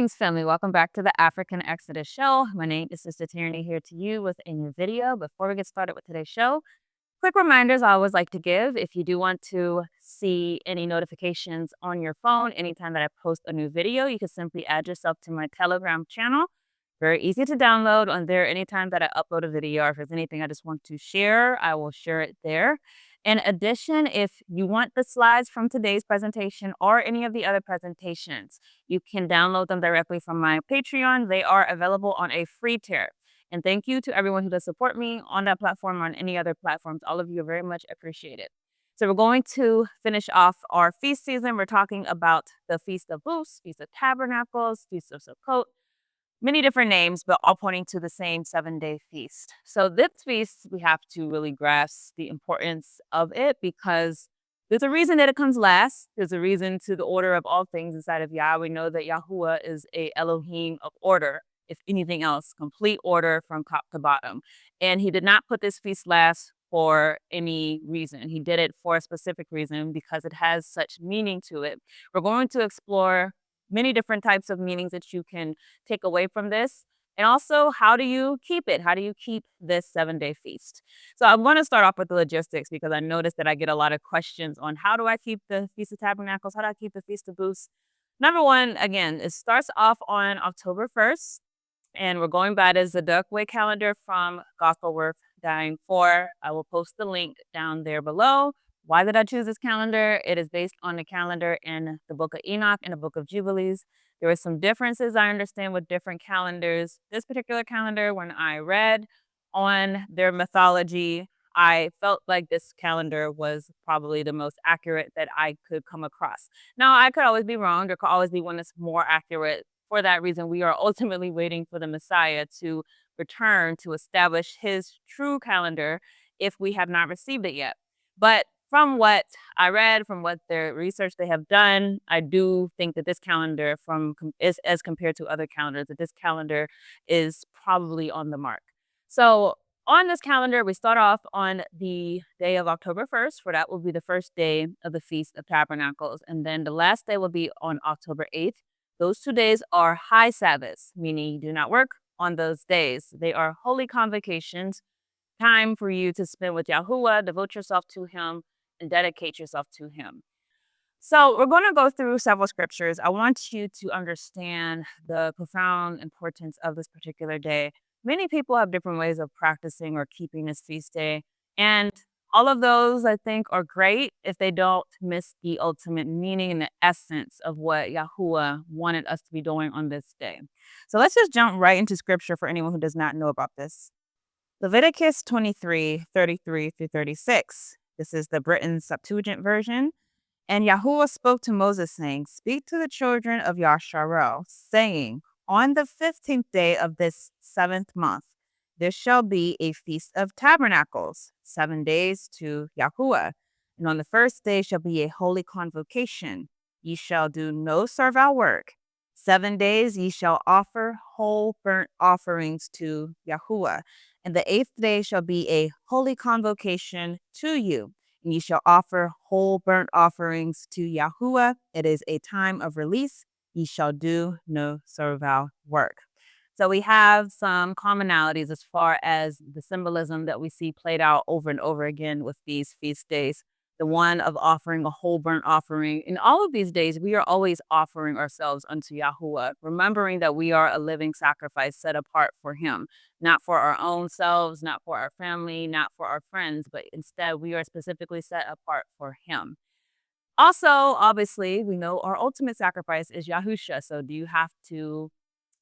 Greetings, family. Welcome back to the AfrikanExodus show. My name is Sister Tyranny here to you with a new video. Before we get started with today's show, quick reminders I always like to give. If you do want to see any notifications on your phone anytime that I post a new video, you can simply add yourself to my Telegram channel. Very easy to download on there. Anytime that I upload a video, or if there's anything I just want to share, I will share it there. In addition, if you want the slides from today's presentation or any of the other presentations, you can download them directly from my Patreon. They are available on a free tier. And thank you to everyone who does support me on that platform or on any other platforms. All of you are very much appreciated. So we're going to finish off our feast season. We're talking about the Feast of Booths, Feast of Tabernacles, Feast of Sukkot, many different names, but all pointing to the same 7-day feast. So this feast, we have to really grasp the importance of it because there's a reason that it comes last. There's a reason to the order of all things inside of Yah. We know that Yahuwah is a Elohim of order. If anything else, complete order from top to bottom. And he did not put this feast last for any reason. He did it for a specific reason because it has such meaning to it. We're going to explore many different types of meanings that you can take away from this. And also, how do you keep it? How do you keep this 7-day feast? So I'm going to start off with the logistics because I noticed that I get a lot of questions on how do I keep the Feast of Tabernacles? How do I keep the Feast of Booths? Number one, again, it starts off on October 1st. And we're going by the Zadok calendar from Gospelworth Dying 4. I will post the link down there below. Why did I choose this calendar? It is based on the calendar in the book of Enoch and the book of Jubilees. There were some differences I understand with different calendars. This particular calendar, when I read on their mythology, I felt like this calendar was probably the most accurate that I could come across. Now, I could always be wrong. There could always be one that's more accurate. For that reason, we are ultimately waiting for the Messiah to return to establish his true calendar if we have not received it yet. But from what I read, from what their research they have done, I do think that this calendar is as compared to other calendars, that this calendar is probably on the mark. So on this calendar, we start off on the day of October 1st, for that will be the first day of the Feast of Tabernacles. And then the last day will be on October 8th. Those 2 days are high Sabbaths, meaning you do not work on those days. They are holy convocations, time for you to spend with Yahuwah, devote yourself to him, and dedicate yourself to him. So we're going to go through several scriptures. I want you to understand the profound importance of this particular day. Many people have different ways of practicing or keeping this feast day. And all of those, I think, are great if they don't miss the ultimate meaning and the essence of what Yahuwah wanted us to be doing on this day. So let's just jump right into scripture for anyone who does not know about this. Leviticus 23:33-36. This is the Britain Septuagint version. And Yahuwah spoke to Moses, saying, "Speak to the children of Yasharel, saying, on the 15th day of this 7th month, there shall be a Feast of Tabernacles, 7 days to Yahuwah. And on the first day shall be a holy convocation. Ye shall do no servile work. 7 days ye shall offer whole burnt offerings to Yahuwah. And the 8th day shall be a holy convocation to you. And ye shall offer whole burnt offerings to Yahuwah. It is a time of release. Ye shall do no servile work." So we have some commonalities as far as the symbolism that we see played out over and over again with these feast days. The one of offering a whole burnt offering. In all of these days, we are always offering ourselves unto Yahuwah, remembering that we are a living sacrifice set apart for him, not for our own selves, not for our family, not for our friends, but instead we are specifically set apart for him. Also, obviously, we know our ultimate sacrifice is Yahusha. So do you have to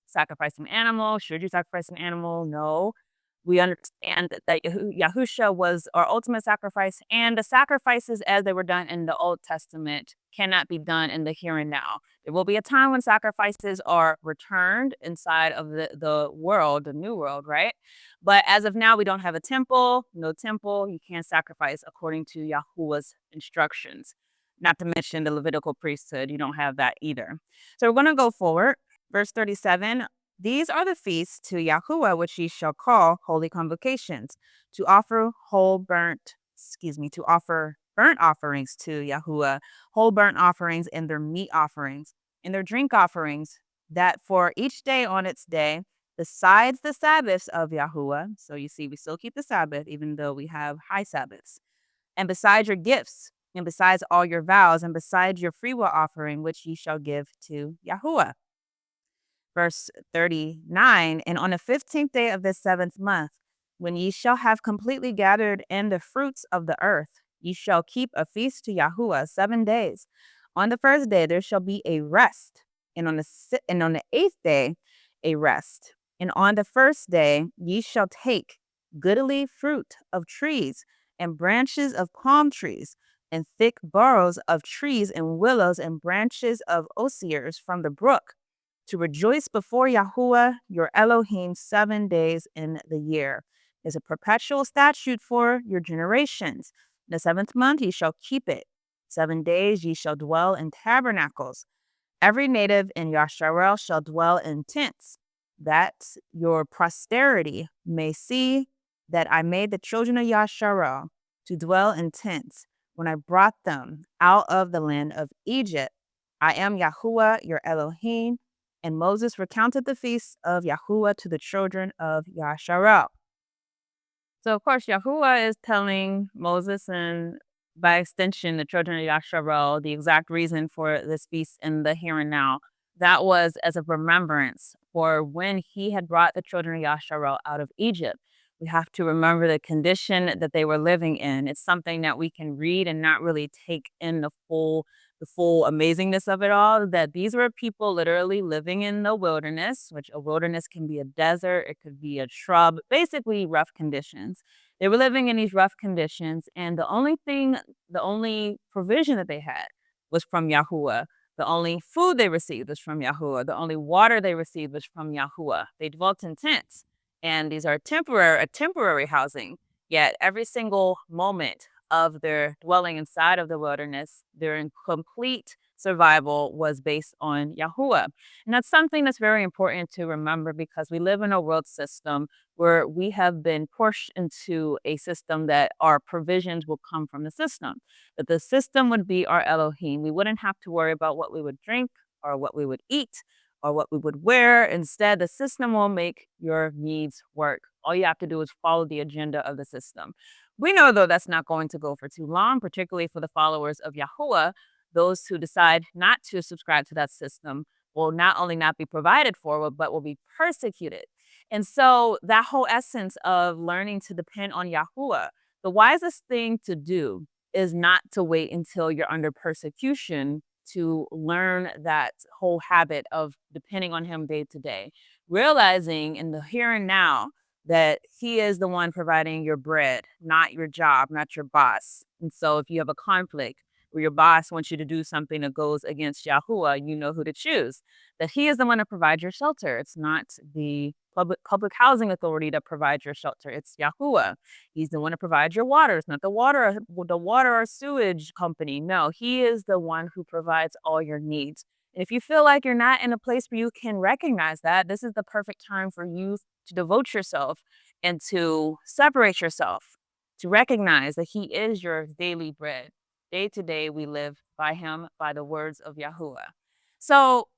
sacrifice an animal? Should you sacrifice an animal? No. We understand that Yahusha was our ultimate sacrifice, and the sacrifices as they were done in the Old Testament cannot be done in the here and now. There will be a time when sacrifices are returned inside of the world, the new world, right? But as of now, we don't have a temple, no temple. You can't sacrifice according to Yahuwah's instructions. Not to mention the Levitical priesthood. You don't have that either. So we're going to go forward. Verse 37, "These are the feasts to Yahuwah, which ye shall call holy convocations, to offer burnt offerings to Yahuwah, whole burnt offerings and their meat offerings, and their drink offerings, that for each day on its day, besides the Sabbaths of Yahuwah, so you see, we still keep the Sabbath, even though we have high Sabbaths, and besides your gifts, and besides all your vows, and besides your freewill offering, which ye shall give to Yahuwah. Verse 39, and on the 15th day of this 7th month, when ye shall have completely gathered in the fruits of the earth, ye shall keep a feast to Yahuwah 7 days. On the first day there shall be a rest, and on the 8th day a rest. And on the first day ye shall take goodly fruit of trees, and branches of palm trees, and thick boughs of trees, and willows, and branches of osiers from the brook, to rejoice before Yahuwah your Elohim 7 days in the year. Is a perpetual statute for your generations. The 7th month ye shall keep it. 7 days ye shall dwell in tabernacles. Every native in Yasharel shall dwell in tents, that your posterity may see that I made the children of Yasharel to dwell in tents when I brought them out of the land of Egypt. I am Yahuwah your Elohim. And Moses recounted the feasts of Yahuwah to the children of Yasharel. So, of course, Yahuwah is telling Moses and, by extension, the children of Yasharel the exact reason for this feast in the here and now. That was as a remembrance for when he had brought the children of Yasharel out of Egypt. We have to remember the condition that they were living in. It's something that we can read and not really take in the full amazingness of it all, that these were people literally living in the wilderness, which a wilderness can be a desert, it could be a shrub, basically rough conditions. They were living in these rough conditions, and the only provision that they had was from Yahuwah. The only food they received was from Yahuwah. The only water they received was from Yahuwah. They dwelt in tents, and these are temporary housing. Yet every single moment of their dwelling inside of the wilderness, their complete survival was based on Yahuwah. And that's something that's very important to remember, because we live in a world system where we have been pushed into a system that our provisions will come from the system, that the system would be our Elohim. We wouldn't have to worry about what we would drink or what we would eat or what we would wear. Instead, the system will make your needs work. All you have to do is follow the agenda of the system. We know, though, that's not going to go for too long, particularly for the followers of Yahuwah. Those who decide not to subscribe to that system will not only not be provided for, but will be persecuted. And so that whole essence of learning to depend on Yahuwah, the wisest thing to do is not to wait until you're under persecution to learn that whole habit of depending on him day to day, realizing in the here and now that he is the one providing your bread, not your job, not your boss. And so if you have a conflict where your boss wants you to do something that goes against Yahuwah, you know who to choose. That he is the one to provide your shelter. It's not the public housing authority that provides your shelter. It's Yahuwah. He's the one to provide your water. It's not the water or sewage company. No, he is the one who provides all your needs. And if you feel like you're not in a place where you can recognize that, this is the perfect time for you to devote yourself and to separate yourself, to recognize that he is your daily bread. Day to day, we live by him, by the words of Yahuwah. So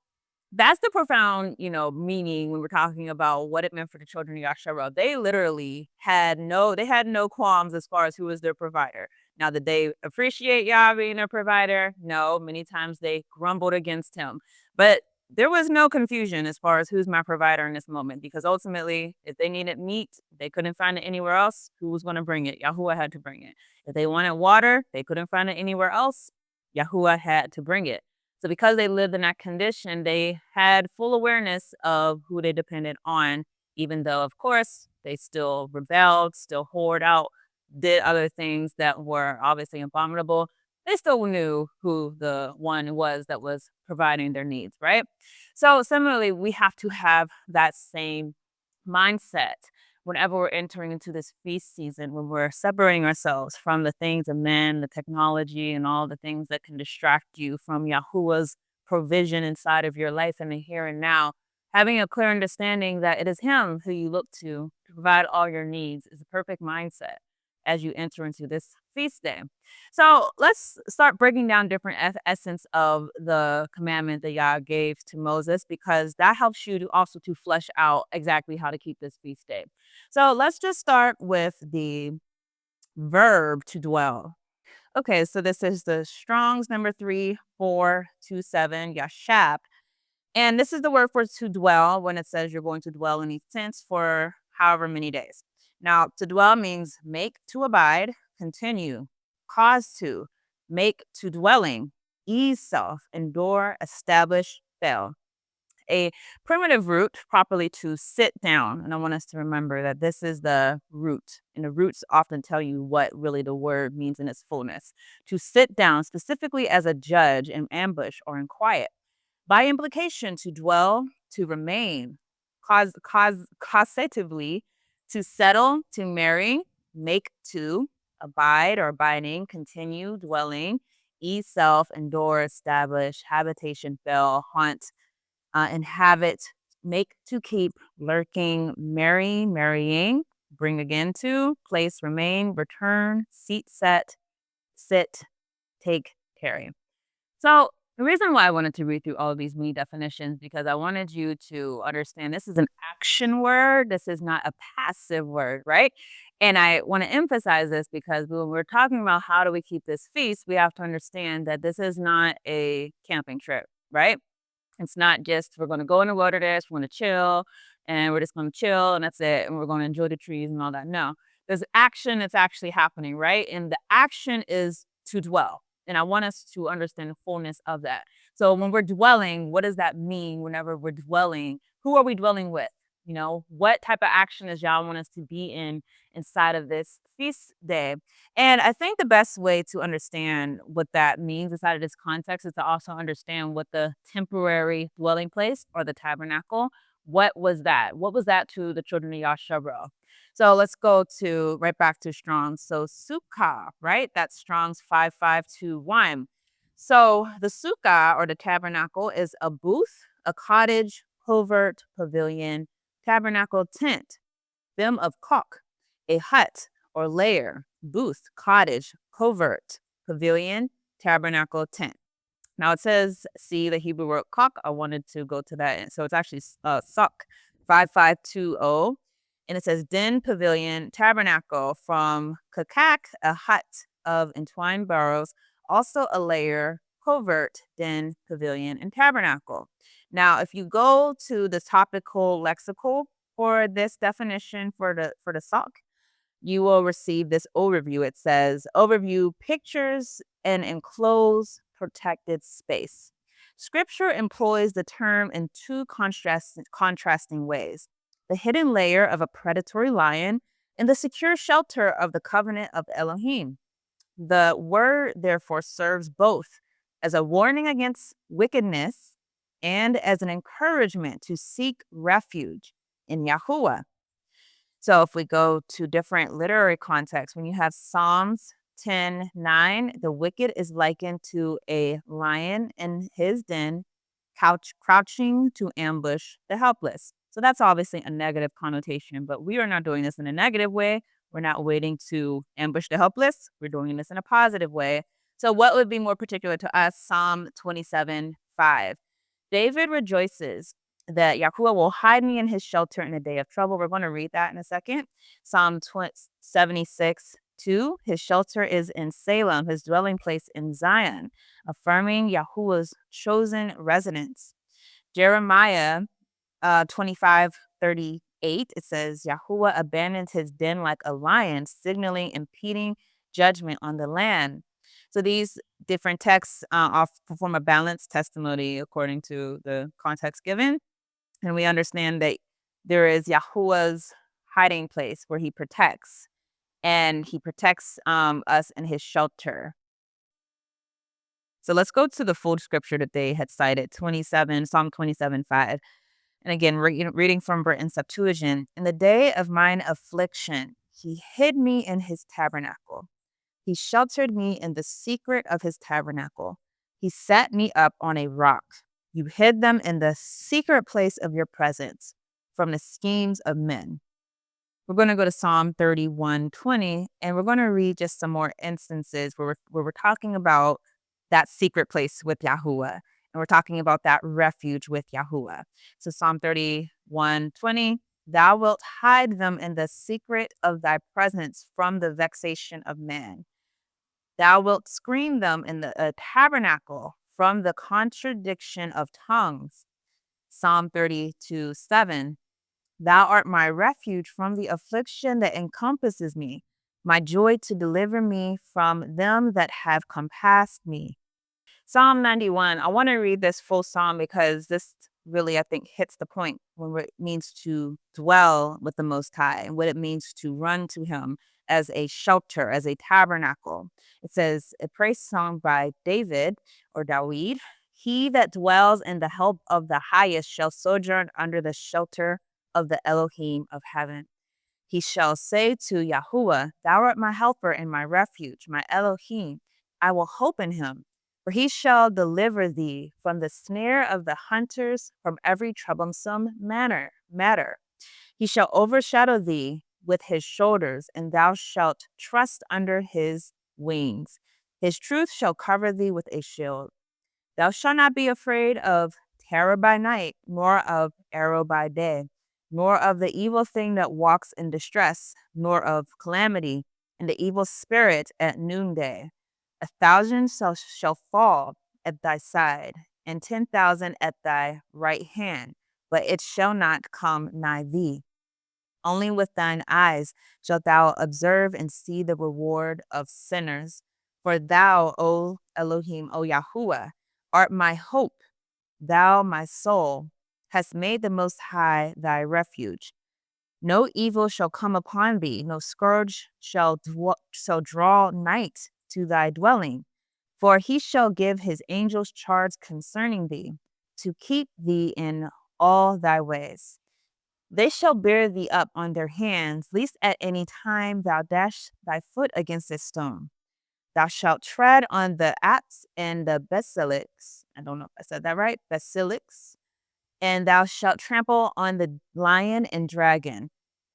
that's the profound, meaning when we're talking about what it meant for the children of Yasharel. They literally had no qualms as far as who was their provider. Now, did they appreciate Yah being their provider? No, many times they grumbled against him. But there was no confusion as far as who's my provider in this moment, because ultimately, if they needed meat, they couldn't find it anywhere else. Who was going to bring it? Yahuwah had to bring it. If they wanted water, they couldn't find it anywhere else. Yahuwah had to bring it. So because they lived in that condition, they had full awareness of who they depended on, even though, of course, they still rebelled, still whored out, did other things that were obviously abominable. They still knew who the one was that was providing their needs, right? So similarly, we have to have that same mindset whenever we're entering into this feast season, when we're separating ourselves from the things of men, the technology, and all the things that can distract you from Yahuwah's provision inside of your life in the here and now. Having a clear understanding that it is him who you look to provide all your needs is a perfect mindset as you enter into this feast day. So let's start breaking down different essence of the commandment that Yah gave to Moses, because that helps you to also to flesh out exactly how to keep this feast day. So let's just start with the verb to dwell. Okay, so this is the Strong's number 3427, Yashap. And this is the word for to dwell when it says you're going to dwell in these tents for however many days. Now, to dwell means make to abide, continue, cause to, make to dwelling, ease self, endure, establish, fail. A primitive root properly to sit down. And I want us to remember that this is the root. And the roots often tell you what really the word means in its fullness. To sit down, specifically as a judge in ambush or in quiet. By implication, to dwell, to remain, causatively, to settle, to marry, make to, abide or abiding, continue, dwelling, ease self, endure, establish, habitation, fail, haunt, inhabit, make to keep, lurking, marry, marrying, bring again to, place, remain, return, seat, set, sit, take, carry. So the reason why I wanted to read through all of these mini definitions, because I wanted you to understand this is an action word. This is not a passive word, right? And I want to emphasize this because when we're talking about how do we keep this feast, we have to understand that this is not a camping trip, right? It's not just we're going to go in the wilderness, we're going to chill, and we're just going to chill, and that's it, and we're going to enjoy the trees and all that. No, there's action that's actually happening, right? And the action is to dwell. And I want us to understand the fullness of that. So when we're dwelling, what does that mean whenever we're dwelling? Who are we dwelling with? You know, what type of action does Yah want us to be in inside of this feast day? And I think the best way to understand what that means inside of this context is to also understand what the temporary dwelling place or the tabernacle, what was that? What was that to the children of Yasharel? So let's go to right back to Strong's. So sukkah, right? That's Strong's 5521. So the sukkah or the tabernacle is a booth, a cottage, covert, pavilion, tabernacle, tent, bim of caulk, a hut or lair, booth, cottage, covert, pavilion, tabernacle, tent. Now it says, see the Hebrew word caulk. I wanted to go to that. So it's actually suck 5520. And it says den, pavilion, tabernacle from kakak, a hut of entwined burrows, also a layer, covert, den, pavilion, and tabernacle. Now, if you go to the topical lexical for this definition for the sock, you will receive this overview. It says, overview, pictures an enclosed protected space. Scripture employs the term in two contrasting ways. The hidden layer of a predatory lion and the secure shelter of the covenant of Elohim. The word, therefore, serves both as a warning against wickedness and as an encouragement to seek refuge in Yahuwah. So if we go to different literary contexts, when you have Psalms 10:9, the wicked is likened to a lion in his den, crouching to ambush the helpless. So that's obviously a negative connotation, but we are not doing this in a negative way. We're not waiting to ambush the helpless. We're doing this in a positive way. So what would be more particular to us? Psalm 27:5. David rejoices that Yahuwah will hide me in his shelter in a day of trouble. We're going to read that in a second. Psalm 76:2. His shelter is in Salem, his dwelling place in Zion, affirming Yahuwah's chosen residence. Jeremiah 25:38. It says, Yahuwah abandons his den like a lion, signaling impeding judgment on the land. So these different texts perform a balanced testimony according to the context given. And we understand that there is Yahuwah's hiding place where he protects. And he protects us in his shelter. So let's go to the full scripture that they had cited, Psalm 27:5. And again, reading from Britain Septuagint. In the day of mine affliction, he hid me in his tabernacle. He sheltered me in the secret of his tabernacle. He set me up on a rock. You hid them in the secret place of your presence from the schemes of men. We're going to go to Psalm 31:20, and we're going to read just some more instances where we're talking about that secret place with Yahuwah. And we're talking about that refuge with Yahuwah. So Psalm 31:20, thou wilt hide them in the secret of thy presence from the vexation of man. Thou wilt screen them in the tabernacle from the contradiction of tongues. Psalm 32:7, thou art my refuge from the affliction that encompasses me, my joy to deliver me from them that have compassed me. Psalm 91, I want to read this full psalm because this really, I think, hits the point when it means to dwell with the Most High and what it means to run to Him as a shelter, as a tabernacle. It says, a praise song by David or Dawid. He that dwells in the help of the highest shall sojourn under the shelter of the Elohim of heaven. He shall say to Yahuwah, thou art my helper and my refuge, my Elohim. I will hope in him, for he shall deliver thee from the snare of the hunters, from every troublesome matter. He shall overshadow thee with his shoulders, and thou shalt trust under his wings. His truth shall cover thee with a shield. Thou shalt not be afraid of terror by night, nor of arrow by day, nor of the evil thing that walks in distress, nor of calamity and the evil spirit at noonday. 1,000 shall fall at thy side, and 10,000 at thy right hand, but it shall not come nigh thee. Only with thine eyes shalt thou observe and see the reward of sinners. For thou, O Elohim, O Yahuwah, art my hope. Thou, my soul, hast made the Most High thy refuge. No evil shall come upon thee, no scourge shall draw night to thy dwelling. For he shall give his angels charge concerning thee, to keep thee in all thy ways. They shall bear thee up on their hands, lest at any time thou dash thy foot against a stone. Thou shalt tread on the asps and the basilics. I don't know if I said that right. Basilics. And thou shalt trample on the lion and dragon.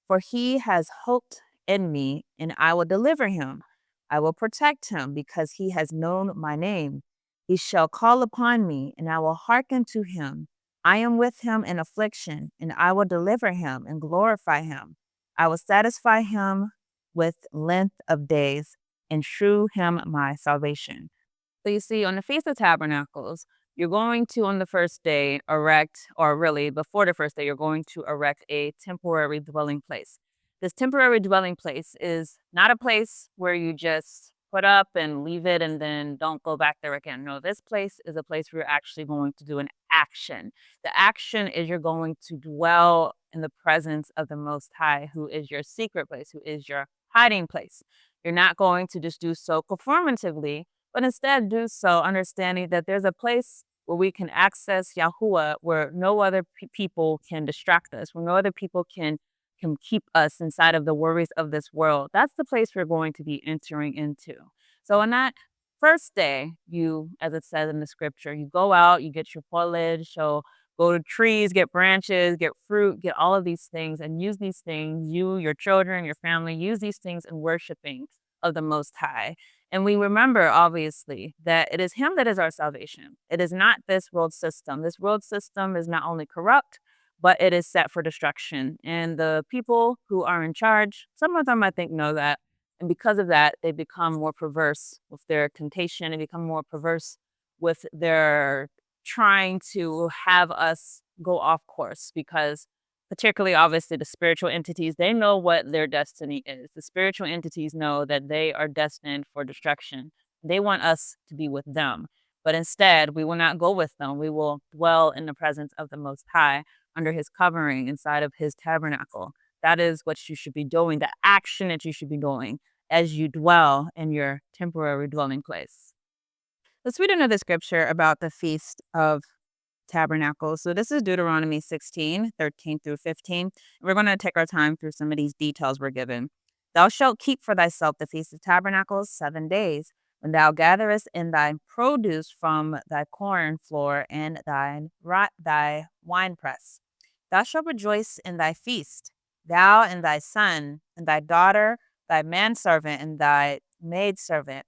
For he has hoped in me, and I will deliver him. I will protect him, because he has known my name. He shall call upon me, and I will hearken to him. I am with him in affliction, and I will deliver him and glorify him. I will satisfy him with length of days and shew him my salvation. So you see, on the Feast of Tabernacles, you're going to, on the first day, erect, or really before the first day, you're going to erect a temporary dwelling place. This temporary dwelling place is not a place where you just put up and leave it and then don't go back there again. No, this place is a place where you're actually going to do an action. The action is you're going to dwell in the presence of the Most High, who is your secret place, who is your hiding place. You're not going to just do so performatively, but instead do so understanding that there's a place where we can access Yahuwah, where no other people can distract us, where no other people can keep us inside of the worries of this world. That's the place we're going to be entering into. So on that first day, you, as it says in the scripture, you go out, you get your foliage, so go to trees, get branches, get fruit, get all of these things, and use these things, you, your children, your family, use these things in worshiping of the Most High. And we remember, obviously, that it is Him that is our salvation. It is not this world system. This world system is not only corrupt, but it is set for destruction. And the people who are in charge, some of them I think know that. And because of that, they become more perverse with their temptation and become more perverse with their trying to have us go off course, because particularly obviously the spiritual entities, they know what their destiny is. The spiritual entities know that they are destined for destruction. They want us to be with them. But instead, we will not go with them. We will dwell in the presence of the Most High under His covering inside of His tabernacle. That is what you should be doing, the action that you should be doing as you dwell in your temporary dwelling place. Let's read another scripture about the Feast of Tabernacles. So this is Deuteronomy 16, 13 through 15. We're going to take our time through some of these details we're given. Thou shalt keep for thyself the Feast of Tabernacles 7 days, when thou gatherest in thy produce from thy corn floor and thy winepress. Thou shalt rejoice in thy feast. thou and thy son, and thy daughter, thy manservant, and thy maidservant,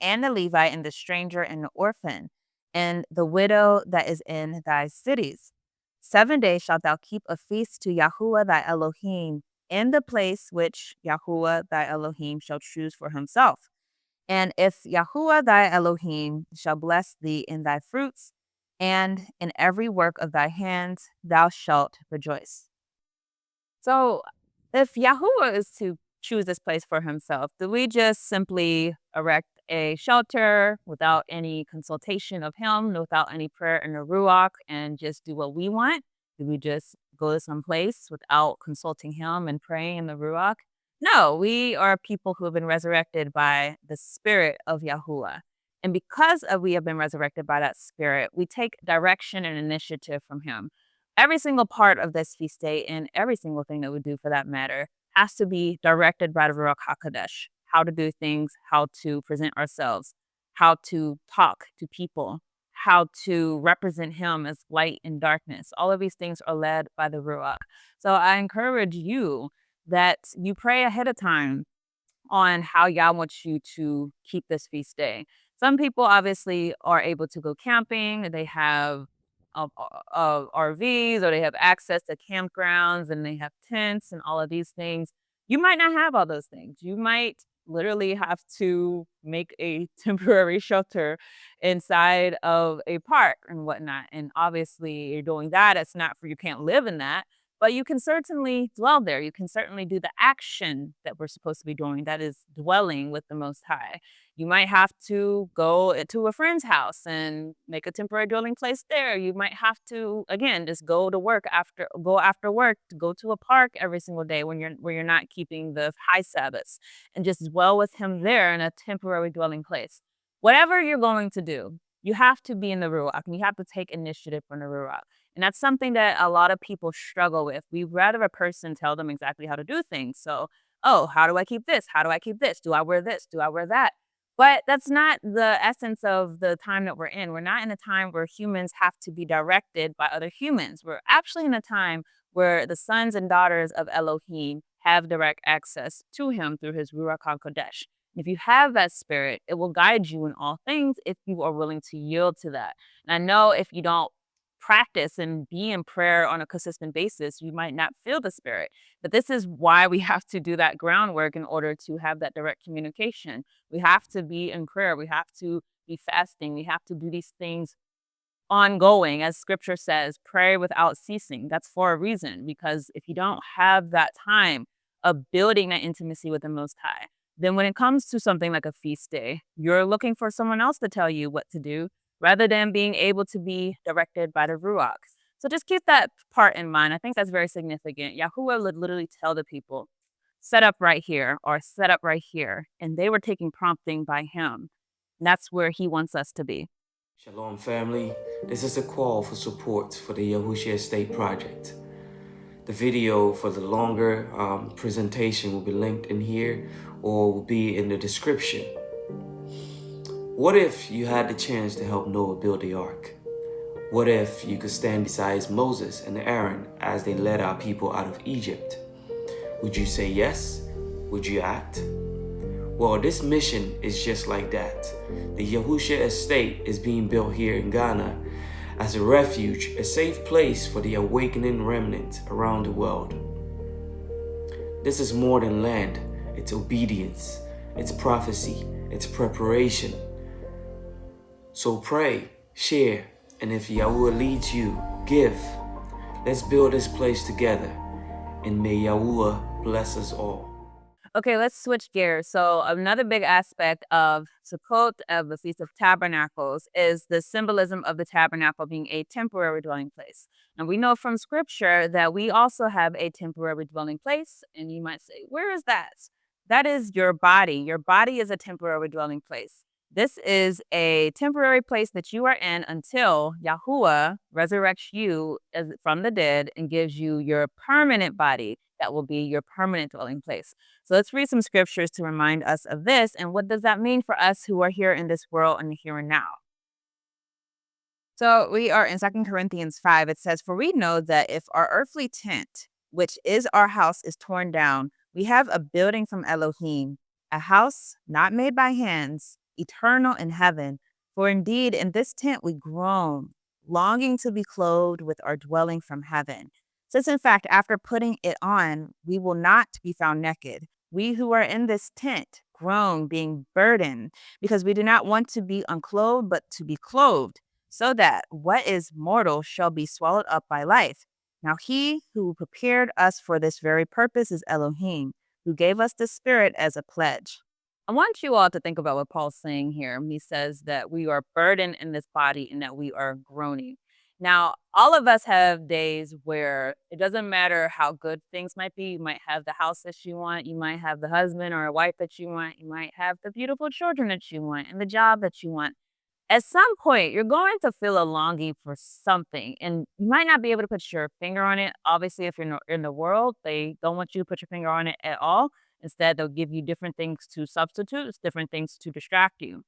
and the Levite, and the stranger, and the orphan, and the widow that is in thy cities. 7 days shalt thou keep a feast to Yahuwah thy Elohim in the place which Yahuwah thy Elohim shall choose for himself. And if Yahuwah thy Elohim shall bless thee in thy fruits, and in every work of thy hands, thou shalt rejoice. So, if Yahuwah is to choose this place for himself, do we just simply erect a shelter without any consultation of him, without any prayer in the Ruach, and just do what we want? Do we just go to some place without consulting him and praying in the Ruach? No, we are people who have been resurrected by the Spirit of Yahuwah. And because we have been resurrected by that Spirit, we take direction and initiative from him. Every single part of this feast day and every single thing that we do for that matter has to be directed by the Ruach HaKodesh. How to do things, how to present ourselves, how to talk to people, how to represent him as light and darkness. All of these things are led by the Ruach. So I encourage you that you pray ahead of time on how Yah wants you to keep this feast day. Some people obviously are able to go camping. They have RVs, or they have access to campgrounds, and they have tents and all of these things. You might not have all those things. You might literally have to make a temporary shelter inside of a park and whatnot. And obviously, you're doing that. It's not for you can't live in that, but you can certainly dwell there. You can certainly do the action that we're supposed to be doing, that is dwelling with the Most High. You might have to go to a friend's house and make a temporary dwelling place there. You might have to, again, just go after work, to go to a park every single day when you're not keeping the high Sabbaths, and just dwell with him there in a temporary dwelling place. Whatever you're going to do, you have to be in the Ruach, and you have to take initiative from the Ruach. And that's something that a lot of people struggle with. We'd rather a person tell them exactly how to do things. So, oh, how do I keep this? How do I keep this? Do I wear this? Do I wear that? But that's not the essence of the time that we're in. We're not in a time where humans have to be directed by other humans. We're actually in a time where the sons and daughters of Elohim have direct access to him through his Ruach HaKodesh. If you have that spirit, it will guide you in all things if you are willing to yield to that. And I know if you don't practice and be in prayer on a consistent basis, you might not feel the spirit. But this is why we have to do that groundwork in order to have that direct communication. We have to be in prayer. We have to be fasting. We have to do these things ongoing. As scripture says, pray without ceasing. That's for a reason, because if you don't have that time of building that intimacy with the Most High, then when it comes to something like a feast day, you're looking for someone else to tell you what to do rather than being able to be directed by the Ruach. So just keep that part in mind. I think that's very significant. Yahuwah would literally tell the people, set up right here or set up right here. And they were taking prompting by him. And that's where he wants us to be. Shalom family, this is a call for support for the Yahusha Estate Project. The video for the longer presentation will be linked in here or will be in the description. What if you had the chance to help Noah build the ark? What if you could stand beside Moses and Aaron as they led our people out of Egypt? Would you say yes? Would you act? Well, this mission is just like that. The Yahusha Estate is being built here in Ghana as a refuge, a safe place for the awakening remnant around the world. This is more than land. It's obedience, it's prophecy, it's preparation. So pray, share, and if Yahweh leads you, give. Let's build this place together, and may Yahweh bless us all. Okay, let's switch gears. So another big aspect of Sukkot, of the Feast of Tabernacles, is the symbolism of the tabernacle being a temporary dwelling place. And we know from scripture that we also have a temporary dwelling place. And you might say, where is that? That is your body. Your body is a temporary dwelling place. This is a temporary place that you are in until Yahuwah resurrects you from the dead and gives you your permanent body that will be your permanent dwelling place. So let's read some scriptures to remind us of this. And what does that mean for us who are here in this world and here and now? So we are in 2 Corinthians 5. It says, for we know that if our earthly tent, which is our house, is torn down, we have a building from Elohim, a house not made by hands, eternal in heaven. For indeed, in this tent we groan, longing to be clothed with our dwelling from heaven. Since, in fact, after putting it on, we will not be found naked. We who are in this tent groan, being burdened, because we do not want to be unclothed, but to be clothed, so that what is mortal shall be swallowed up by life. Now, he who prepared us for this very purpose is Elohim, who gave us the Spirit as a pledge. I want you all to think about what Paul's saying here. He says that we are burdened in this body and that we are groaning. Now, all of us have days where it doesn't matter how good things might be. You might have the house that you want. You might have the husband or a wife that you want. You might have the beautiful children that you want and the job that you want. At some point, you're going to feel a longing for something, and you might not be able to put your finger on it. Obviously, if you're in the world, they don't want you to put your finger on it at all. Instead, they'll give you different things to substitute, different things to distract you.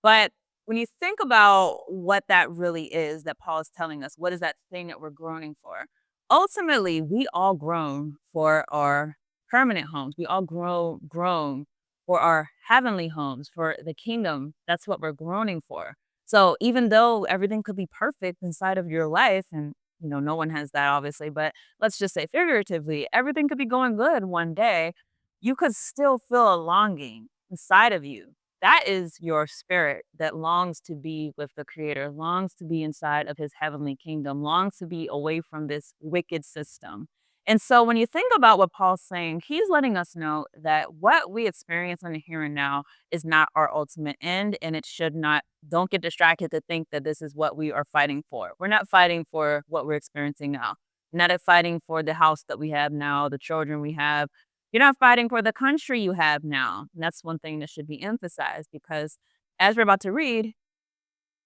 But when you think about what that really is that Paul is telling us, what is that thing that we're groaning for? Ultimately, we all groan for our permanent homes. We all groan for our heavenly homes, for the kingdom. That's what we're groaning for. So even though everything could be perfect inside of your life, and no one has that obviously, but let's just say figuratively, everything could be going good one day, you could still feel a longing inside of you. That is your spirit that longs to be with the Creator, longs to be inside of His heavenly kingdom, longs to be away from this wicked system. And so when you think about what Paul's saying, he's letting us know that what we experience in the here and now is not our ultimate end, and it should not. Don't get distracted to think that this is what we are fighting for. We're not fighting for what we're experiencing now. We're not fighting for the house that we have now, the children we have. You're not fighting for the country you have now. And that's one thing that should be emphasized, because as we're about to read,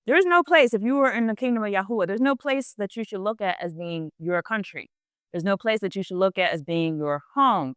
there's no place, if you were in the kingdom of Yahuwah, there's no place that you should look at as being your country. There's no place that you should look at as being your home,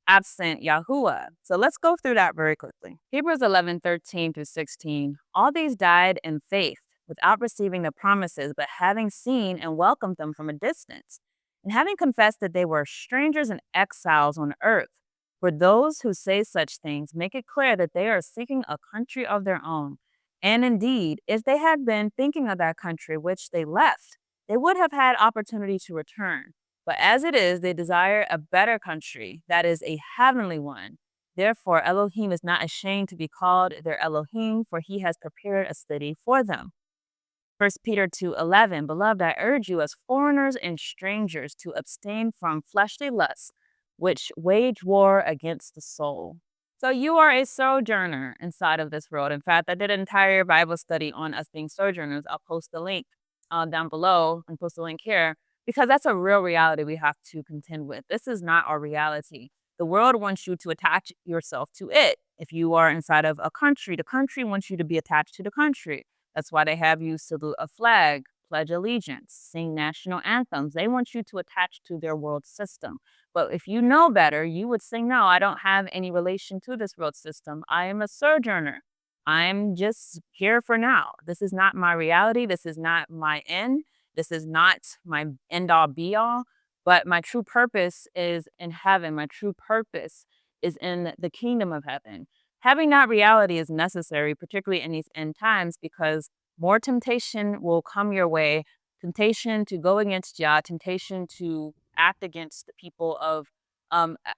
absent Yahuwah. So let's go through that very quickly. Hebrews 11:13-16. All these died in faith, without receiving the promises, but having seen and welcomed them from a distance, and having confessed that they were strangers and exiles on earth. For those who say such things make it clear that they are seeking a country of their own. And indeed, if they had been thinking of that country which they left, they would have had opportunity to return. But as it is, they desire a better country, that is, a heavenly one. Therefore, Elohim is not ashamed to be called their Elohim, for he has prepared a city for them. 1 Peter 2:11, Beloved, I urge you as foreigners and strangers to abstain from fleshly lusts, which wage war against the soul. So you are a sojourner inside of this world. In fact, I did an entire Bible study on us being sojourners. I'll post the link down below and post the link here, because that's a real reality we have to contend with. This is not our reality. The world wants you to attach yourself to it. If you are inside of a country, the country wants you to be attached to the country. That's why they have you salute a flag, pledge allegiance, sing national anthems. They want you to attach to their world system. But if you know better, you would say, no, I don't have any relation to this world system. I am a sojourner. I'm just here for now. This is not my reality. This is not my end. This is not my end all be all. But my true purpose is in heaven. My true purpose is in the kingdom of heaven. Having that reality is necessary, particularly in these end times, because more temptation will come your way. Temptation to go against Yah, temptation to act against the people of,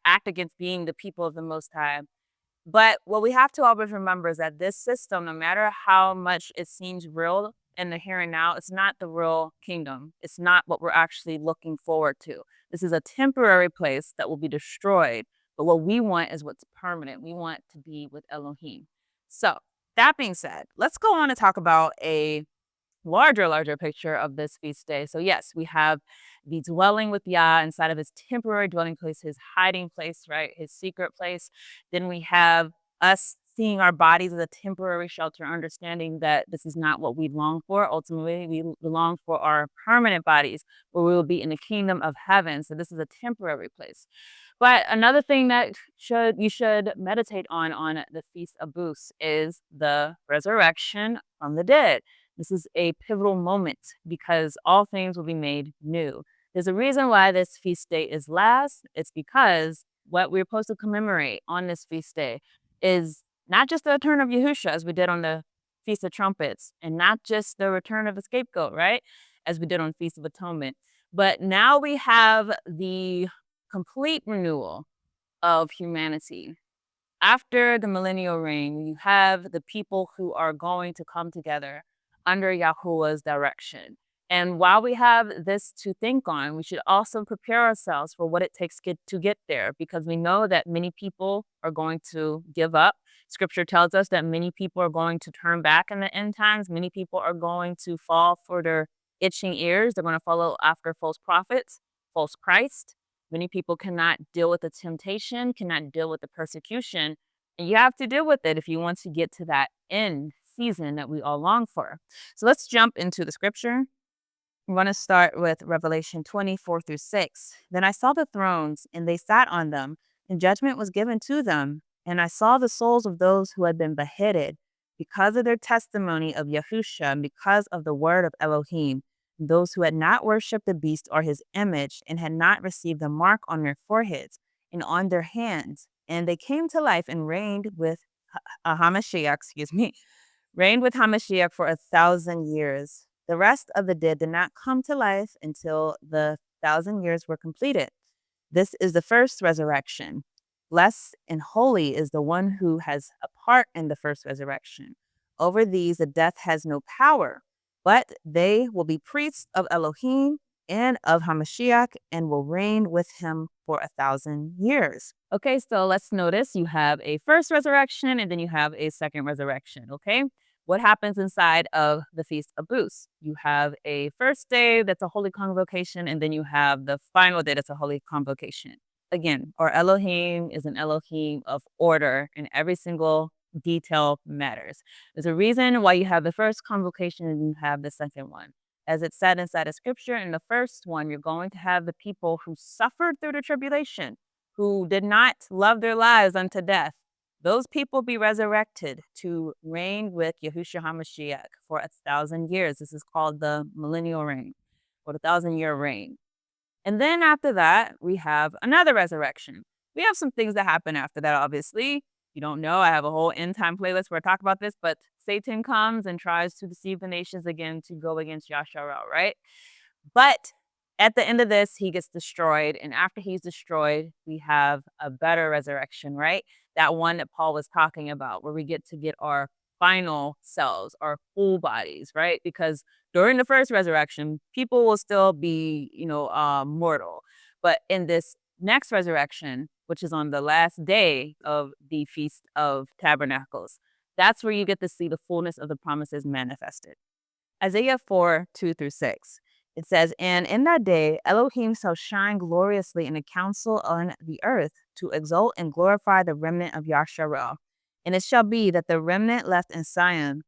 act against being the people of the Most High. But what we have to always remember is that this system, no matter how much it seems real in the here and now, it's not the real kingdom. It's not what we're actually looking forward to. This is a temporary place that will be destroyed. But what we want is what's permanent. We want to be with Elohim. So that being said, let's go on and talk about a larger picture of this feast day. So yes, we have the dwelling with Yah inside of his temporary dwelling place, his hiding place, right? His secret place. Then we have us seeing our bodies as a temporary shelter, understanding that this is not what we long for. Ultimately, we long for our permanent bodies where we will be in the kingdom of heaven. So this is a temporary place. But another thing that you should meditate on the Feast of Booths is the resurrection from the dead. This is a pivotal moment because all things will be made new. There's a reason why this feast day is last. It's because what we're supposed to commemorate on this feast day is not just the return of Yahusha, as we did on the Feast of Trumpets, and not just the return of the scapegoat, right? As we did on Feast of Atonement. But now we have the complete renewal of humanity. After the millennial reign, you have the people who are going to come together under Yahuwah's direction. And while we have this to think on, we should also prepare ourselves for what it takes to get there, because we know that many people are going to give up. Scripture tells us that many people are going to turn back in the end times. Many people are going to fall for their itching ears. They're going to follow after false prophets, false Christ. Many people cannot deal with the temptation, cannot deal with the persecution, and you have to deal with it if you want to get to that end season that we all long for. So let's jump into the scripture. I'm going to start with Revelation 24-6. Then I saw the thrones, and they sat on them, and judgment was given to them. And I saw the souls of those who had been beheaded because of their testimony of Yahusha and because of the word of Elohim, those who had not worshipped the beast or his image and had not received the mark on their foreheads and on their hands. And they came to life and reigned with Hamashiach, reigned with Hamashiach for 1,000 years. The rest of the dead did not come to life until the 1,000 years were completed. This is the first resurrection. Blessed and holy is the one who has a part in the first resurrection. Over these, the death has no power, but they will be priests of Elohim and of Hamashiach and will reign with him for 1,000 years. Okay, so let's notice you have a first resurrection and then you have a second resurrection, okay? What happens inside of the Feast of Booths? You have a first day that's a holy convocation, and then you have the final day that's a holy convocation. Again, our Elohim is an Elohim of order, and every single detail matters. There's a reason why you have the first convocation and you have the second one. As it's said inside of scripture, in the first one, you're going to have the people who suffered through the tribulation, who did not love their lives unto death. Those people be resurrected to reign with Yahusha HaMashiach for 1,000 years. This is called the millennial reign, or the 1,000-year reign. And then after that, we have another resurrection. We have some things that happen after that, obviously. You don't know, I have a whole end time playlist where I talk about this, but Satan comes and tries to deceive the nations again to go against Yahshua, right? But at the end of this, he gets destroyed. And after he's destroyed, we have a better resurrection, right? That one that Paul was talking about, where we get to get our final selves, our full bodies, right? Because during the first resurrection, people will still be, mortal. But in this next resurrection, which is on the last day of the Feast of Tabernacles, that's where you get to see the fullness of the promises manifested. Isaiah 4:2-6. It says, "And in that day Elohim shall shine gloriously in the council on the earth to exalt and glorify the remnant of Yasharel. And it shall be that the remnant left in Zion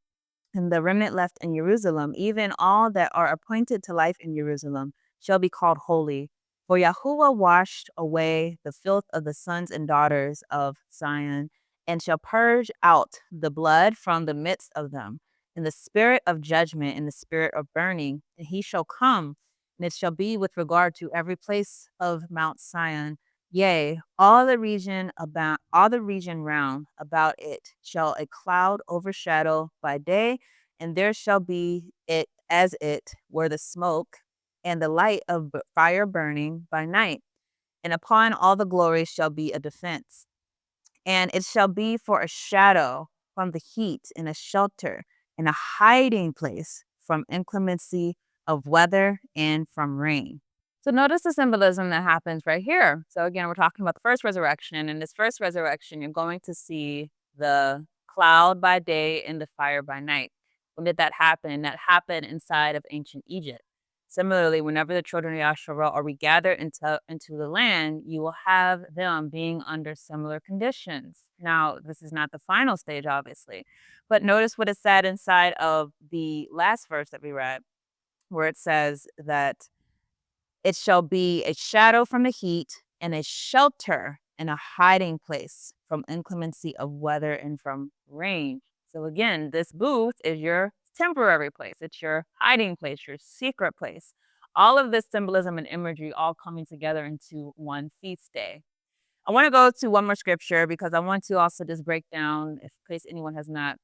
and the remnant left in Jerusalem, even all that are appointed to life in Jerusalem, shall be called holy. For Yahuwah washed away the filth of the sons and daughters of Zion, and shall purge out the blood from the midst of them, in the spirit of judgment and the spirit of burning. And he shall come, and it shall be with regard to every place of Mount Zion. Yea, all the region round about it shall a cloud overshadow by day, and there shall be it as it were the smoke and the light of fire burning by night. And upon all the glory shall be a defense. And it shall be for a shadow from the heat, and a shelter, and a hiding place from inclemency of weather and from rain." So notice the symbolism that happens right here. So again, we're talking about the first resurrection. In this first resurrection, you're going to see the cloud by day and the fire by night. When did that happen? That happened inside of ancient Egypt. Similarly, whenever the children of Yasharel are regathered into the land, you will have them being under similar conditions. Now, this is not the final stage, obviously, but notice what is said inside of the last verse that we read, where it says that it shall be a shadow from the heat and a shelter and a hiding place from inclemency of weather and from rain. So again, this booth is your temporary place. It's your hiding place, your secret place. All of this symbolism and imagery all coming together into one feast day. I want to go to one more scripture because I want to also just break down, if in case anyone has not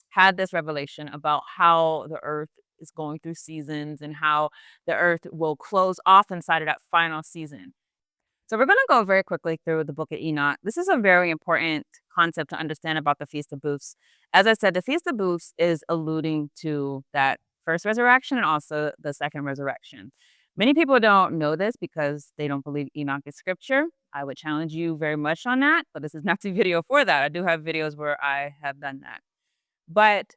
had this revelation about how the earth is going through seasons and how the earth will close off inside of that final season. So we're going to go very quickly through the book of Enoch. This is a very important concept to understand about the Feast of Booths. As I said, the Feast of Booths is alluding to that first resurrection and also the second resurrection. Many people don't know this because they don't believe Enoch is scripture. I would challenge you very much on that, but this is not the video for that. I do have videos where I have done that. But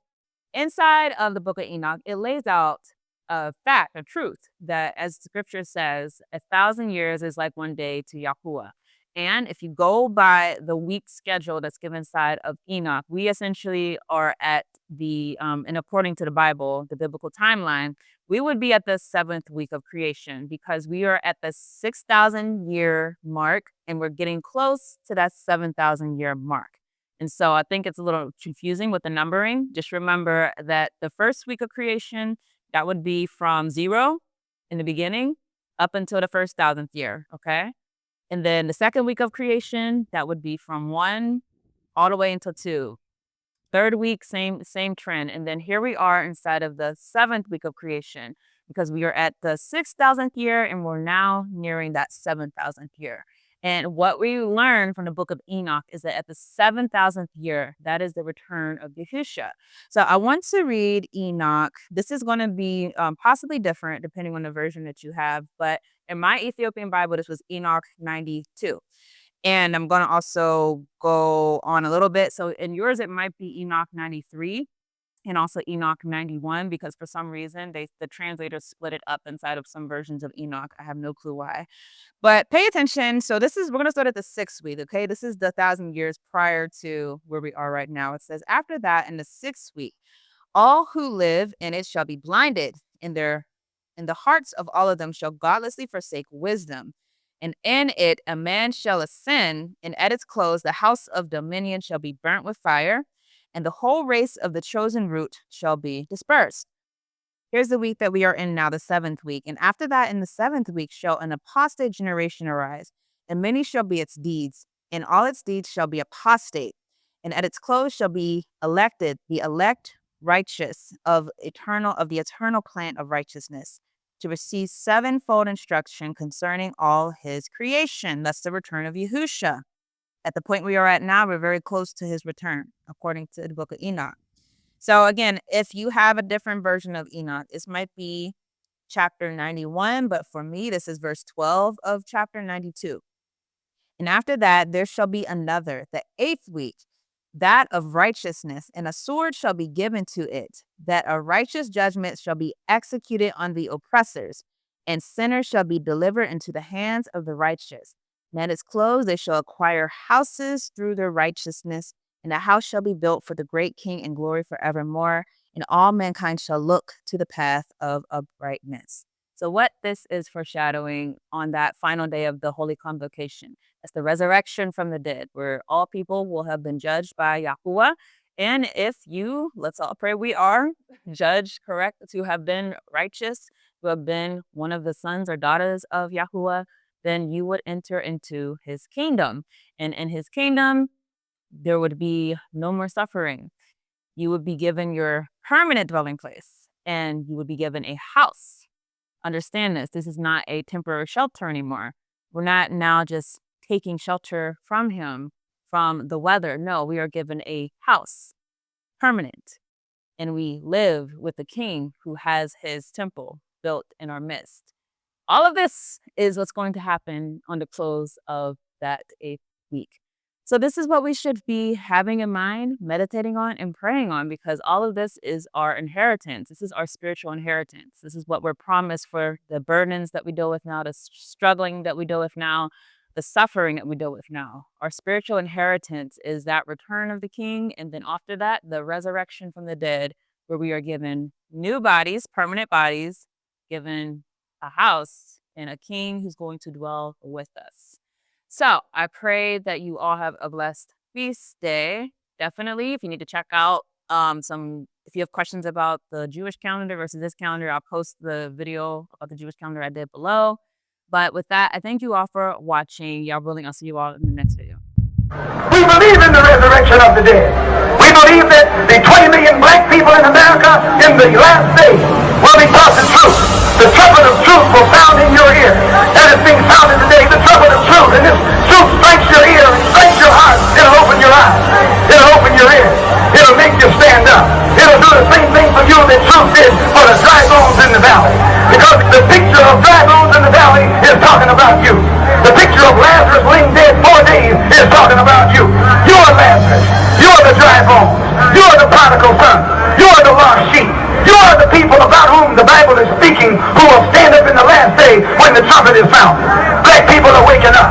inside of the book of Enoch, it lays out a fact, a truth, that as scripture says, 1,000 years is like one day to Yahuwah. And if you go by the week schedule that's given inside of Enoch, we essentially are at and according to the Bible, the biblical timeline, we would be at the 7th week of creation because we are at the 6,000 year mark and we're getting close to that 7,000 year mark. And so I think it's a little confusing with the numbering. Just remember that the first week of creation, that would be from 0 in the beginning up until the first 1,000th year, okay? And then the second week of creation, that would be from 1 all the way until 2. Third week, same trend. And then here we are inside of the 7th week of creation because we are at the 6,000th year and we're now nearing that 7,000th year. And what we learn from the book of Enoch is that at the 7,000th year, that is the return of Yahusha. So I want to read Enoch. This is going to be possibly different depending on the version that you have. But in my Ethiopian Bible, this was Enoch 92. And I'm going to also go on a little bit. So in yours, it might be Enoch 93 and also Enoch 91 because for some reason the translators split it up inside of some versions of Enoch. I have no clue why. But pay attention. So we're going to start at the 6th week, okay? This is the 1,000 years prior to where we are right now. It says, after that, in the 6th week, all who live in it shall be blinded, and the hearts of all of them shall godlessly forsake wisdom. And in it a man shall ascend, and at its close the house of dominion shall be burnt with fire, and the whole race of the chosen root shall be dispersed. Here's the week that we are in now, the 7th week. And after that, in the 7th week, shall an apostate generation arise, and many shall be its deeds, and all its deeds shall be apostate. And at its close shall be elected the elect righteous of the eternal plant of righteousness, to receive sevenfold instruction concerning all his creation. That's the return of Yahusha. At the point we are at now, we're very close to his return, according to the book of Enoch. So again, if you have a different version of Enoch, this might be chapter 91, but for me, this is verse 12 of chapter 92. And after that, there shall be another, the 8th week, that of righteousness, and a sword shall be given to it, that a righteous judgment shall be executed on the oppressors, and sinners shall be delivered into the hands of the righteous. And at its close, they shall acquire houses through their righteousness, and the house shall be built for the great king in glory forevermore, and all mankind shall look to the path of uprightness. So what this is foreshadowing on that final day of the Holy Convocation, that's the resurrection from the dead, where all people will have been judged by Yahuwah. And if you, let's all pray we are, judged correct, to have been righteous, to have been one of the sons or daughters of Yahuwah, then you would enter into his kingdom. And in his kingdom, there would be no more suffering. You would be given your permanent dwelling place, and you would be given a house. Understand this. This is not a temporary shelter anymore. We're not now just taking shelter from him, from the weather. No, we are given a house, permanent. And we live with the king who has his temple built in our midst. All of this is what's going to happen on the close of that 8th week. So this is what we should be having in mind, meditating on, and praying on, because all of this is our inheritance. This is our spiritual inheritance. This is what we're promised for the burdens that we deal with now, the struggling that we deal with now, the suffering that we deal with now. Our spiritual inheritance is that return of the king, and then after that, the resurrection from the dead, where we are given new bodies, permanent bodies, given a house, and a king who's going to dwell with us. So I pray that you all have a blessed feast day. Definitely, if you need to check out If you have questions about the Jewish calendar versus this calendar, I'll post the video about the Jewish calendar I did below. But with that, I thank you all for watching. Y'all willing, I'll see you all in the next video. We believe in the resurrection of the dead. We believe that the 20 million black people in America in the last days will be taught the truth. The trumpet of truth will sound in your ear. That is being sounded today, the trumpet of truth. And this truth strikes your ear and strikes your heart. It'll open your eyes. It'll open your ears. It'll make you stand up. It'll do the same thing for you that truth did for the dry bones in the valley. Because the picture of dry bones in the valley is talking about you. The picture of Lazarus laying dead 4 days is talking about you. You are Lazarus. You are the dry bones. You are the prodigal son. You are the lost sheep. You are the people about whom the Bible is speaking, who will stand up in the last day when the trumpet is sounded. Black people are waking up.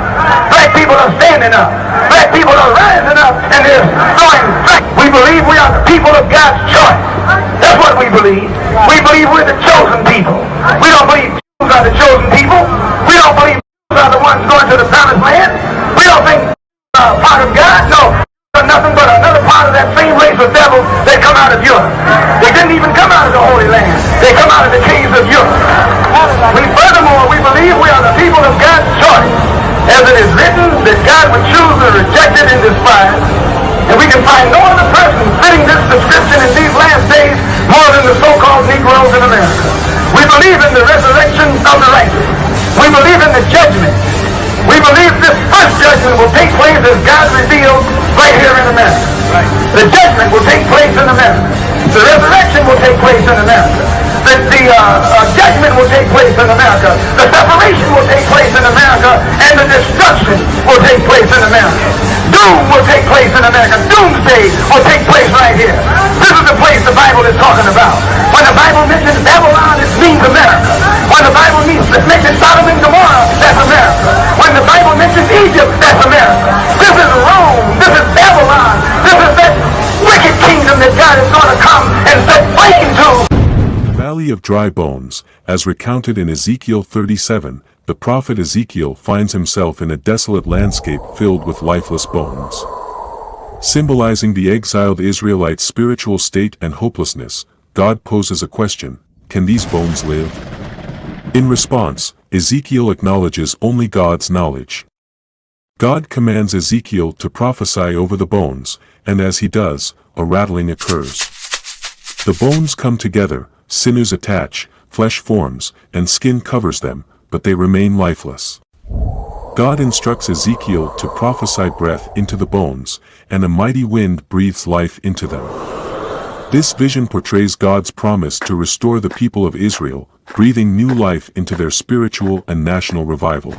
Black people are standing up. Black people are rising up, and they're going back. We believe we are the people of God's choice. That's what we believe. We believe we're the chosen people. We don't believe Jews are the chosen people. We don't believe Jews are the ones going to the promised land. We don't think part of God. No. Nothing but another part of that same race of devils that come out of Europe. They didn't even come out of the Holy Land. They come out of the caves of Europe. Furthermore, we believe we are the people of God's choice. As it is written that God would choose the rejected and despised. And we can find no other person fitting this description in these last days more than the so-called Negroes in America. We believe in the resurrection of the righteous. We believe in the judgment. We believe this first judgment will take place as God revealed right here in America. Right. The judgment will take place in America. The resurrection will take place in America. The judgment will take place in America. The separation will take place in America. And the destruction will take place in America. Doom will take place in America. Doomsday will take place right here. This is the place the Bible is talking about. When the Bible mentions Babylon, it means America. When the Bible mentions Sodom and Gomorrah, that's America. When the Bible mentions Egypt, that's America. This is Rome. This is Babylon. This is that wicked kingdom that God is going to come and set flame to. Valley of Dry Bones, as recounted in Ezekiel 37, the prophet Ezekiel finds himself in a desolate landscape filled with lifeless bones. Symbolizing the exiled Israelites' spiritual state and hopelessness, God poses a question: can these bones live? In response, Ezekiel acknowledges only God's knowledge. God commands Ezekiel to prophesy over the bones, and as he does, a rattling occurs. The bones come together, sinews attach, flesh forms, and skin covers them, but they remain lifeless. God instructs Ezekiel to prophesy breath into the bones, and a mighty wind breathes life into them. This vision portrays God's promise to restore the people of Israel, breathing new life into their spiritual and national revival.